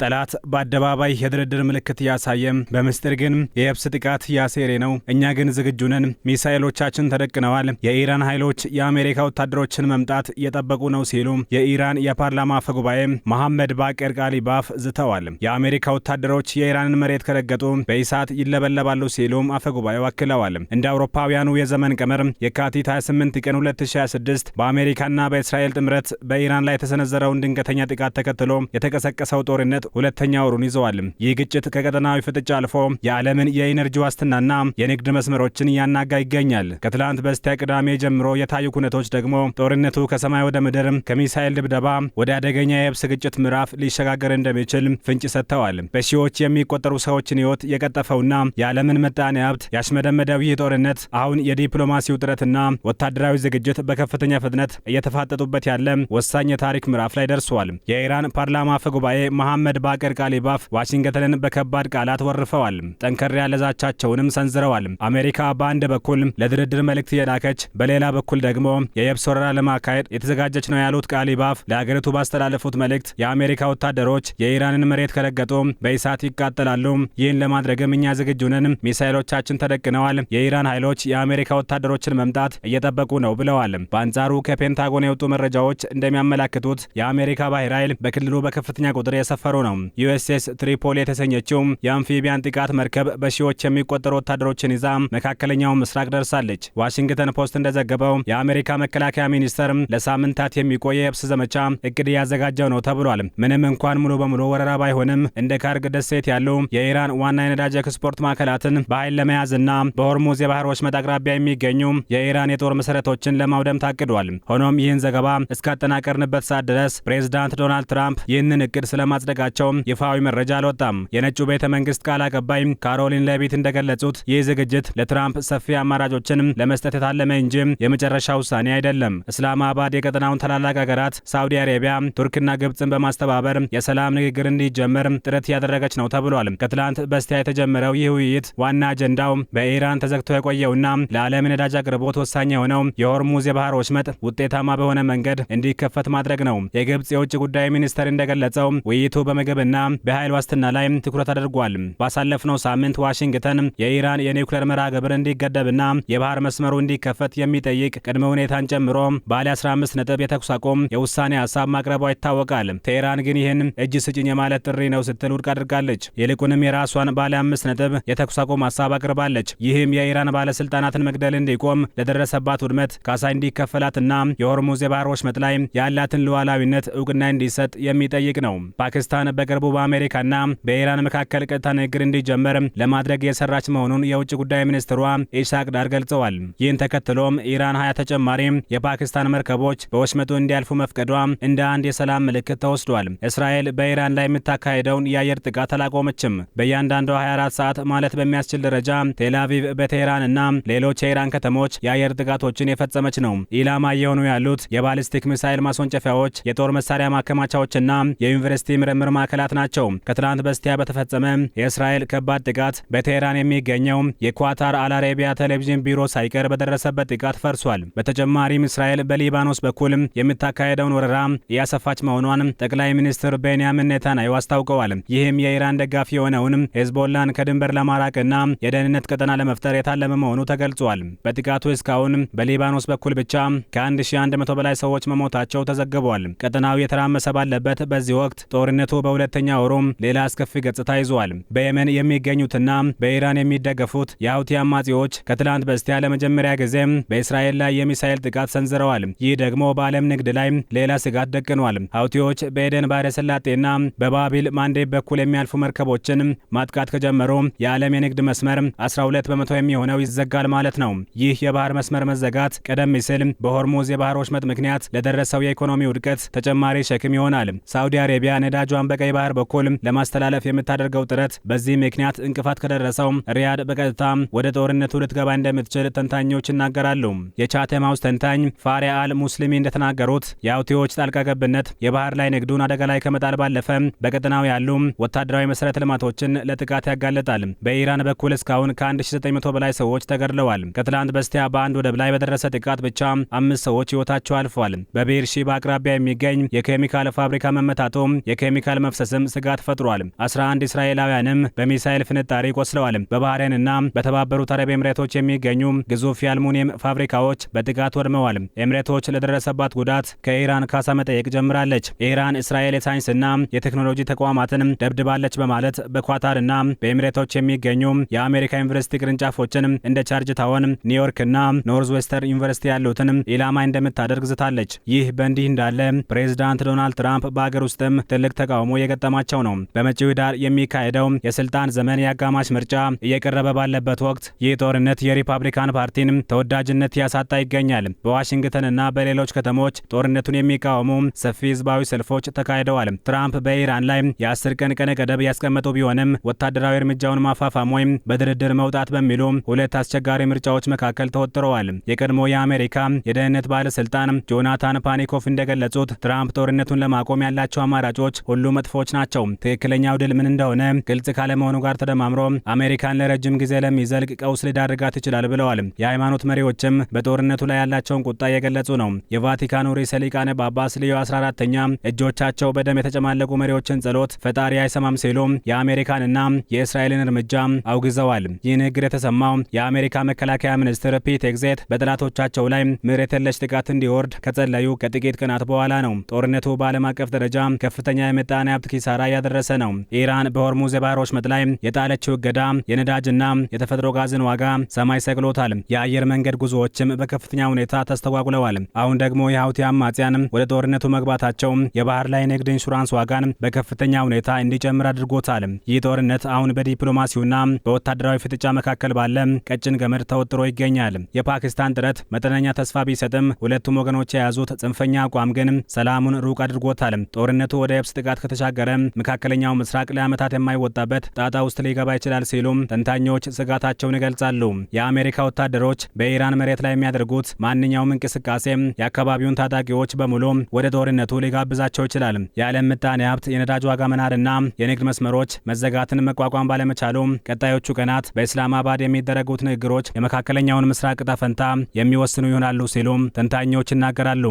ጠላት በአደባባይ የድርድር ምልክት ያሳየ በምስጢር ግን የየብስ ጥቃት ያሴረ ነው። እኛ ግን ዝግጁ ነን። ሚሳኤሎቻችን ተደቅነዋል። የኢራን ኃይሎች የአሜሪካ ወታደሮችን መምጣት እየጠበቁ ነው ሲሉ የኢራን የፓርላማ አፈ ጉባኤ መሐመድ ባቄር ጋሊባፍ ዝተዋል። የአሜሪካ ወታደሮች የኢራንን መሬት ከረገጡ በእሳት ይለበለባሉ ሲሉ አፈ ጉባኤው አክለዋል። እንደ አውሮፓውያኑ የዘመን ቀመር የካቲት 28 ቀን 2026 በአሜሪካና በእስራኤል ጥምረት በኢራን ላይ የተሰነዘረውን ድንገተኛ ጥቃት ተከትሎ የተቀሰቀሰው ጦርነት ሁለተኛ ወሩን ይዘዋል። ይህ ግጭት ከቀጠናዊ ፍጥጫ አልፎ የዓለምን የኢነርጂ ዋስትናና የንግድ መስመሮችን እያናጋ ይገኛል። ከትላንት በስቲያ ቅዳሜ ጀምሮ የታዩ ኩነቶች ደግሞ ጦርነቱ ከሰማይ ወደ ምድር ከሚሳኤል ድብደባ ወደ አደገኛ የየብስ ግጭት ምዕራፍ ሊሸጋገር እንደሚችል ፍንጭ ሰጥተዋል። በሺዎች የሚቆጠሩ ሰዎችን ሕይወት የቀጠፈውና የዓለምን ምጣኔ ሀብት ያሽመደመደው ይህ ጦርነት አሁን የዲፕሎማሲው ጥረትና ወታደራዊ ዝግጅት በከፍተኛ ፍጥነት እየተፋጠጡበት ያለ ወሳኝ የታሪክ ምዕራፍ ላይ ደርሷል። የኢራን ፓርላማ አፈ ጉባኤ መሐመድ ባቄር ጋሊባፍ ዋሽንግተንን በከባድ ቃላት ወርፈዋል። ጠንከር ያለ ዛቻቸውንም ሰንዝረዋል። አሜሪካ በአንድ በኩል ለድርድር መልእክት እየላከች በሌላ በኩል ደግሞ የየብስ ወረራ ለማካሄድ የተዘጋጀች ነው ያሉት ጋሊባፍ ለሀገሪቱ ባስተላለፉት መልእክት የአሜሪካ ወታደሮች የኢራንን መሬት ከረገጡ በእሳት ይቃጠላሉ። ይህን ለማድረግም እኛ ዝግጁ ነን። ሚሳኤሎቻችን ተደቅነዋል። የኢራን ኃይሎች የአሜሪካ ወታደሮችን መምጣት እየጠበቁ ነው ብለዋል። በአንጻሩ ከፔንታጎን የወጡ መረጃዎች እንደሚያመላክቱት የአሜሪካ ባህር ኃይል በክልሉ በከፍተኛ ቁጥር የሰፈሩ ነው። ዩኤስኤስ ትሪፖሊ የተሰኘችው የአምፊቢያን ጥቃት መርከብ በሺዎች የሚቆጠሩ ወታደሮችን ይዛ መካከለኛው ምስራቅ ደርሳለች። ዋሽንግተን ፖስት እንደዘገበው የአሜሪካ መከላከያ ሚኒስቴር ለሳምንታት የሚቆይ የየብስ ዘመቻ እቅድ እያዘጋጀው ነው ተብሏል። ምንም እንኳን ሙሉ በሙሉ ወረራ ባይሆንም እንደ ካርግ ደሴት ያሉ የኢራን ዋና የነዳጅ ኤክስፖርት ማዕከላትን በኃይል ለመያዝና በሆርሙዝ የባህር ወሽመጥ አቅራቢያ የሚገኙ የኢራን የጦር መሰረቶችን ለማውደም ታቅዷል። ሆኖም ይህን ዘገባ እስካጠናቀርንበት ሰዓት ድረስ ፕሬዝዳንት ዶናልድ ትራምፕ ይህንን እቅድ ስለማጽደቃቸው ይፋዊ መረጃ አልወጣም። የነጩ ቤተ መንግስት ቃል አቀባይ ካሮሊን ሌቪት እንደገለጹት ይህ ዝግጅት ለትራምፕ ሰፊ አማራጮችን ለመስጠት የታለመ እንጂ የመጨረሻ ውሳኔ አይደለም። እስላማባድ የቀጠናውን ታላላቅ ሀገራት ሳውዲ አረቢያ፣ ቱርክና ግብፅን በማስተባበር የሰላም ንግግር እንዲጀመር ጥረት እያደረገች ነው ተብሏል። ከትላንት በስቲያ የተጀመረው ይህ ውይይት ዋና አጀንዳው በኢራን ተዘግቶ የቆየውና ለዓለም ነዳጅ አቅርቦት ወሳኝ የሆነው የሆርሙዝ የባህር ወሽመጥ ውጤታማ በሆነ መንገድ እንዲከፈት ማድረግ ነው። የግብፅ የውጭ ጉዳይ ሚኒስቴር እንደገለጸው ውይይቱ በምግብና በኃይል ዋስትና ላይ ትኩረት አድርጓል። ባሳለፍነው ሳምንት ዋሽንግተን የኢራን የኒውክሌር መርሃ ግብር እንዲገደብና የባህር መስመሩ እንዲከፈት የሚጠይቅ ቅድመ ሁኔታን ጨምሮ ባለ 15 ነጥብ የተኩስ አቁም የውሳኔ ሀሳብ ማቅረቧ ይታወቃል። ቴህራን ግን ይህን እጅ ስጭኝ የማለት ጥሪ ነው ስትል ውድቅ አድርጋለች። ይልቁንም የራሷን ባለ 5 ነጥብ የተኩስ አቁም ሀሳብ አቅርባለች። ይህም የኢራን ባለስልጣናትን መግደል እንዲቆም፣ ለደረሰባት ውድመት ካሳ እንዲከፈላትና የሆርሙዝ የባህር ወሽመጥ ላይ ያላትን ሉዓላዊነት እውቅና እንዲሰጥ የሚጠይቅ ነው። ፓኪስታን በቅርቡ በአሜሪካና በኢራን መካከል ቀጥታ ንግግር እንዲጀመር ለማድረግ የሰራች መሆኑን የውጭ ጉዳይ ሚኒስትሯ ኢሳቅ ዳር ገልጸዋል። ይህን ተከትሎም ኢራን 20 ተጨማሪ የፓኪስታን መርከቦች በወሽመጡ እንዲያልፉ መፍቀዷ እንደ አንድ የሰላም ምልክት ተወስዷል። እስራኤል በኢራን ላይ የምታካሄደውን የአየር ጥቃት አላቆመችም። በእያንዳንዱ 24 ሰዓት ማለት በሚያስችል ደረጃ ቴልአቪቭ በቴህራንና ሌሎች የኢራን ከተሞች የአየር ጥቃቶችን የፈጸመች ነው። ኢላማ እየሆኑ ያሉት የባሊስቲክ ሚሳይል ማስወንጨፊያዎች፣ የጦር መሳሪያ ማከማቻዎችና የዩኒቨርሲቲ ምርምር ማዕከላት ናቸው። ከትላንት በስቲያ በተፈጸመ የእስራኤል ከባድ ጥቃት በቴህራን የሚገኘው የኳታር አልአረቢያ ቴሌቪዥን ቢሮ ሳይቀር በደረሰበት ጥቃት ፈርሷል። በተጨማሪም እስራኤል በሊባኖስ በኩል የምታካሄደውን ወረራ እያሰፋች መሆኗን ጠቅላይ ሚኒስትር ቤንያሚን ኔታንያሁ አስታውቀዋል። ይህም የኢራን ደጋፊ የሆነውን ሄዝቦላን ከድንበር ለማራቅና የደህንነት ቀጠና ለመፍጠር የታለመ መሆኑ ተገልጿል። በጥቃቱ እስካሁን በሊባኖስ በኩል ብቻ ከ1100 በላይ ሰዎች መሞታቸው ተዘግቧል። ቀጠናው የተራመሰ ባለበት በዚህ ወቅት ጦርነቱ በሁለተኛ ወሩም ሌላ አስከፊ ገጽታ ይዟል። በየመን የሚገኙትና በኢራን የሚደገፉት የሀውቲ አማጺዎች ከትላንት በስቲያ ለመጀመሪያ ጊዜ በእስራኤል ላይ የሚሳኤል ጥቃት ሰንዝረዋል። ይህ ደግሞ በዓለም ንግድ ላይ ሌላ ስጋት ደቅኗል። ሀውቲዎች በኤደን ባህረ ሰላጤና በባቢል ማንዴብ በኩል የሚያልፉ መርከቦችን ማጥቃት ከጀመሩ የዓለም የንግድ መስመር 12 በመቶ የሚሆነው ይዘጋል ማለት ነው። ይህ የባህር መስመር መዘጋት ቀደም ሲል በሆርሙዝ የባህር ወሽመጥ ምክንያት ለደረሰው የኢኮኖሚ ውድቀት ተጨማሪ ሸክም ይሆናል። ሳውዲ አረቢያ ነዳጇን በቀይ ባህር በኩል ለማስተላለፍ የምታደርገው ጥረት በዚህ ምክንያት እንቅፋት ከደረሰው ሪያድ በቀጥታ ወደ ጦርነቱ ልትገባ እንደምትችል ተንታኞች ይናገራሉ። የቻተም ሃውስ ተንታኝ ፋሪያ አል ሙስሊሚ እንደተናገሩት የሀውቲዎች ጣልቃ ገብነት የባህር ላይ ንግዱን አደጋ ላይ ከመጣል ባለፈ በቀጠናው ያሉ ወታደራዊ መሰረተ ልማቶችን ለጥቃት ያጋለጣል። በኢራን በኩል እስካሁን ከ1900 በላይ ሰዎች ተገድለዋል። ከትላንት በስቲያ በአንድ ወደብ ላይ በደረሰ ጥቃት ብቻ 5 ሰዎች ሕይወታቸው አልፏል። በቤርሺባ አቅራቢያ የሚገኝ የኬሚካል ፋብሪካ መመታቱ የኬሚካል መፍሰስም ስጋት ፈጥሯል። 11 እስራኤላውያንም በሚሳኤል ፍንጣሪ ቆስለዋል። በባህሬንና በተባበሩት አረብ ኤምሬቶች የሚገኙ ግዙፍ የአልሙኒየም ፋብሪካዎች በጥቃት ወድመዋል። ኤምሬቶች ለደረሰባት ጉዳት ከኢራን ካሳ መጠየቅ ጀምራለች። ኢራን እስራኤል የሳይንስና የቴክኖሎጂ ተቋማትን ደብድባለች በማለት በኳታርና በኤምሬቶች የሚገኙ የአሜሪካ ዩኒቨርሲቲ ቅርንጫፎችን እንደ ቻርጅ ታውን፣ ኒውዮርክና ኖርዝ ዌስተርን ዩኒቨርሲቲ ያሉትን ኢላማ እንደምታደርግ ዝታለች። ይህ በእንዲህ እንዳለ ፕሬዝዳንት ዶናልድ ትራምፕ በአገር ውስጥም ትልቅ ተቃውሞ የገጠማቸው ነው። በመጪው ዳር የሚካሄደው የስልጣን ዘመን የአጋማሽ ምርጫ እየቀረበ ባለበት ወቅት ይህ ጦርነት የሪፐብሊካን ፓርቲን ተወዳጅነት ያሳጣ ይገኛል። በዋሽንግተንና በሌሎች ከተሞች ጦርነቱን የሚቃወሙ ሰፊ ህዝባዊ ሰልፎች ተካሂደዋል። ትራምፕ በኢራን ላይ የ10 ቀን ቀነ ገደብ ያስቀመጡ ቢሆንም ወታደራዊ እርምጃውን ማፋፋም ወይም በድርድር መውጣት በሚሉ ሁለት አስቸጋሪ ምርጫዎች መካከል ተወጥረዋል። የቀድሞ የአሜሪካ የደህንነት ባለስልጣን ጆናታን ፓኒኮፍ እንደገለጹት ትራምፕ ጦርነቱን ለማቆም ያላቸው አማራጮች ሁሉ መጥፎች ናቸው። ትክክለኛው ድል ምን እንደሆነ ግልጽ ካለመሆኑ ጋር ተደማምሮ አሜሪካን ለረጅም ጊዜ ለሚዘልቅ ቀውስ ሊዳርጋት ይችላል ብለዋል። የሃይማኖት መሪዎችም በጦርነቱ ላይ ያላቸውን ቁጣ እየገለጹ ነው። የቫቲካኑ ርዕሰ ሊቃነ ጳጳስ ሊዮ 14ኛ እጆቻቸው በደም የተጨማለቁ መሪዎችን ጸሎት ፈጣሪ አይሰማም ሲሉ የአሜሪካንና የእስራኤልን እርምጃ አውግዘዋል። ይህ ንግግር የተሰማው የአሜሪካ መከላከያ ሚኒስትር ፒት ኤግዜት በጠላቶቻቸው ላይ ምህረት የለሽ ጥቃት እንዲወርድ ከጸለዩ ከጥቂት ቀናት በኋላ ነው። ጦርነቱ በዓለም አቀፍ ደረጃ ከፍተኛ የምጣኔ ሀብት ኪሳራ እያደረሰ ነው። ኢራን በሆርሙዝ የባህር ወሽመጥ ላይ የጣለችው እገዳ የነዳጅና የተፈጥሮ ጋዝን ዋጋ ሰማይ ሰቅሎታል። የአየር መንገድ ጉዞዎችም በከፍተኛ ሁኔታ ተስተጓጉለዋል። አሁን ደግሞ የሀውቲ አማጽያን ወደ ጦርነቱ መግባታቸው የባህር ላይ ንግድ ኢንሹራንስ ዋጋን በከፍተኛ ሁኔታ እንዲጨምር አድርጎታል። ይህ ጦርነት አሁን በዲፕሎማሲውና በወታደራዊ ፍጥጫ መካከል ባለ ቀጭን ገመድ ተወጥሮ ይገኛል። የፓኪስታን ጥረት መጠነኛ ተስፋ ቢሰጥም ሁለቱም ወገኖች የያዙት ጽንፈኛ አቋም ግን ሰላሙን ሩቅ አድርጎታል። ጦርነቱ ወደ የብስ ጥቃት ከተሻገረ መካከለኛው ምስራቅ ለዓመታት የማይወጣበት ጣጣ ውስጥ ሊገባ ይችላል ሲሉም ተንታኞች ስጋታቸውን ይገልጻሉ። የአሜሪካ ወታደሮች በኢራን መሬት ላይ የሚያደርጉት ማንኛውም እንቅስቃሴ የአካባቢውን ታጣቂዎች በሙሉ ወደ ጦርነቱ ሊጋብዛቸው ይችላል። የዓለም ምጣኔ ሀብት የነዳጅ ዋጋ መናርና የንግድ መስመሮች መዘጋትን መቋቋም ባለመቻሉ ቀጣዮቹ ቀናት በኢስላማባድ የሚደረጉት ንግግሮች የመካከለኛውን ምስራቅ ዕጣ ፈንታ የሚወስኑ ይሆናሉ ሲሉም ተንታኞች ይናገራሉ።